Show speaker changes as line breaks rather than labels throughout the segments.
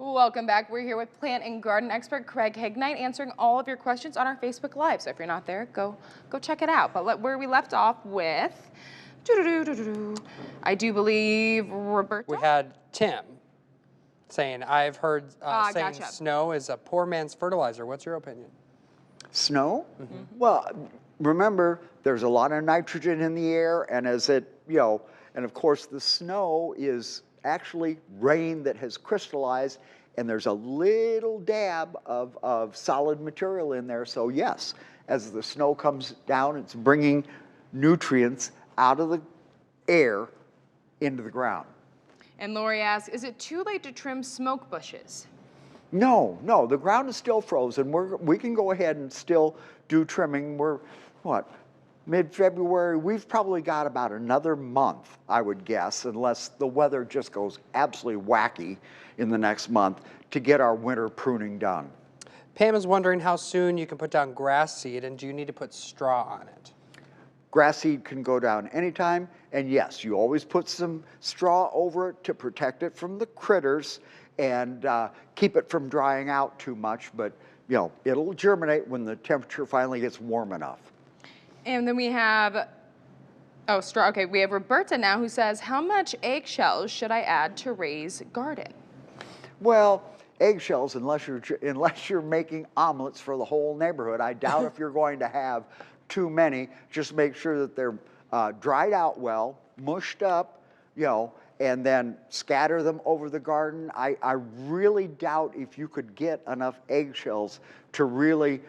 Welcome back. We're here with plant and garden expert Craig Feb answering all of your questions on our Facebook Live. So if you're not there, go check it out. But where we left off with, I do believe Roberta.
We had Tim saying, I've heard saying
gotcha.
Snow is a poor man's fertilizer. What's your opinion?
Snow? Well, remember, there's a lot of nitrogen in the air, and as it, and of course the snow is actually rain that has crystallized, and there's a little dab of solid material in there. So yes, as the snow comes down, it's bringing nutrients out of the air into the ground.
And Lori asks, is it too late to trim smoke bushes?
No, the ground is still frozen. We can go ahead and still do trimming. We're, what, mid-February? We've probably got about another month, I would guess, unless the weather just goes absolutely wacky in the next month, to get our winter pruning done.
Pam is wondering how soon you can put down grass seed, and do you need to put straw on it?
Grass seed can go down anytime, and yes, you always put some straw over it to protect it from the critters and keep it from drying out too much, but it'll germinate when the temperature finally gets warm enough.
And then we have, straw. Okay, we have Roberta now who says, how much eggshells should I add to raise garden?
Well, eggshells, unless you're making omelets for the whole neighborhood, I doubt if you're going to have too many. Just make sure that they're dried out well, mushed up, and then scatter them over the garden. I really doubt if you could get enough eggshells to really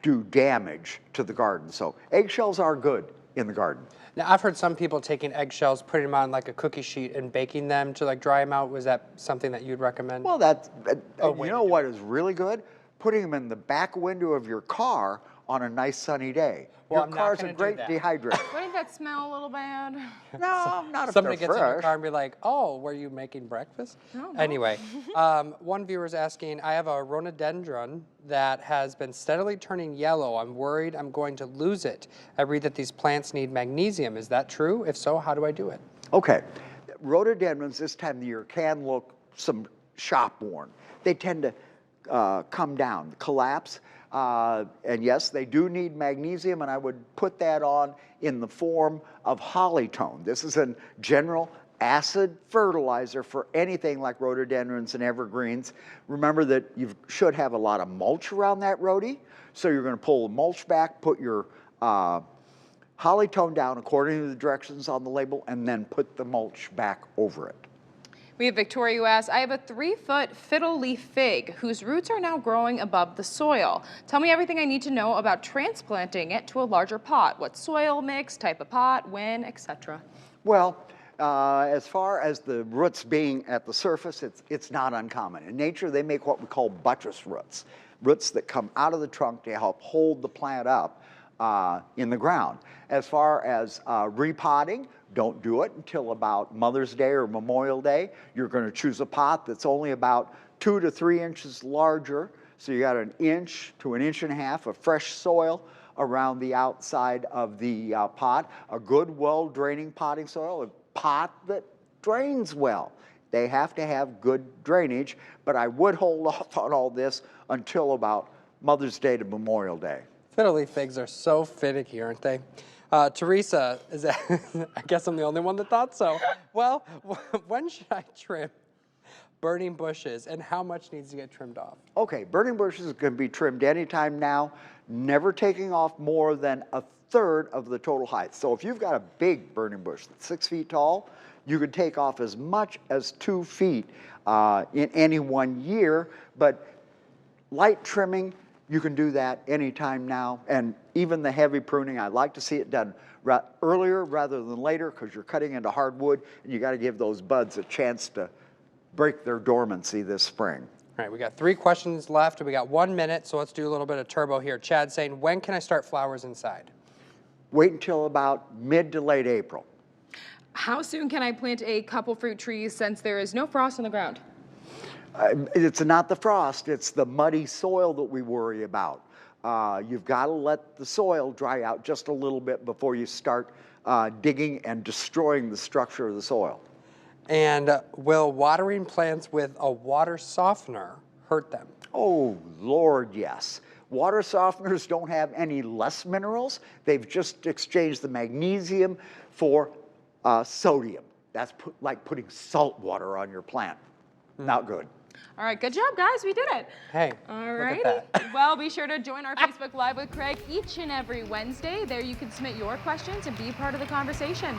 do damage to the garden. So eggshells are good in the garden.
Now, I've heard some people taking eggshells, putting them on like a cookie sheet and baking them to like dry them out. Was that something that you'd recommend?
Well, you know what is really good? Putting them in the back window of your car on a nice sunny day.
Well,
Your car's a great dehydrator.
Wouldn't that smell a little bad?
No, not if
Somebody
they're
gets in your
fresh.
car and be like, oh, were you making breakfast?
No.
Anyway, one viewer's asking, I have a rhododendron that has been steadily turning yellow. I'm worried I'm going to lose it. I read that these plants need magnesium. Is that true? If so, how do I do it?
Okay, rhododendrons this time of the year can look some shop worn. They tend to come down, collapse. And yes, they do need magnesium, and I would put that on in the form of Hollytone. This is a general acid fertilizer for anything like rhododendrons and evergreens. Remember that you should have a lot of mulch around that rhodi, so you're going to pull the mulch back, put your Hollytone down according to the directions on the label, and then put the mulch back over it.
We have Victoria who asks, I have a 3-foot fiddle leaf fig whose roots are now growing above the soil. Tell me everything I need to know about transplanting it to a larger pot. What soil mix, type of pot, when, etc.
Well, as far as the roots being at the surface, it's not uncommon. In nature, they make what we call buttress roots, roots that come out of the trunk to help hold the plant up in the ground. As far as repotting, don't do it until about Mother's Day or Memorial Day. You're going to choose a pot that's only about 2 to 3 inches larger. So you got 1 inch to 1.5 inches of fresh soil around the outside of the pot. A good, well-draining potting soil, a pot that drains well. They have to have good drainage, but I would hold off on all this until about Mother's Day to Memorial Day.
Fiddle leaf figs are so finicky, aren't they? Teresa, I guess I'm the only one that thought so. Well, when should I trim burning bushes, and how much needs to get trimmed off?
Okay, burning bushes can be trimmed anytime now, never taking off more than 1/3 of the total height. So if you've got a big burning bush that's 6 feet tall, you could take off as much as 2 feet in any one year, but light trimming, you can do that anytime now, and even the heavy pruning, I like to see it done earlier rather than later, because you're cutting into hardwood, and you got to give those buds a chance to break their dormancy this spring.
All right, we got 3 questions left, and we got 1 minute, so let's do a little bit of turbo here. Chad saying, when can I start flowers inside?
Wait until about mid to late April.
How soon can I plant a couple fruit trees since there is no frost on the ground?
It's not the frost, it's the muddy soil that we worry about. You've got to let the soil dry out just a little bit before you start digging and destroying the structure of the soil.
And will watering plants with a water softener hurt them?
Oh, Lord, yes. Water softeners don't have any less minerals. They've just exchanged the magnesium for sodium. That's like putting salt water on your plant. Not good.
All right, good job, guys. We did it.
Hey,
All
look
righty.
at that.
Well, be sure to join our Facebook Live with Craig each and every Wednesday. There you can submit your questions and be part of the conversation.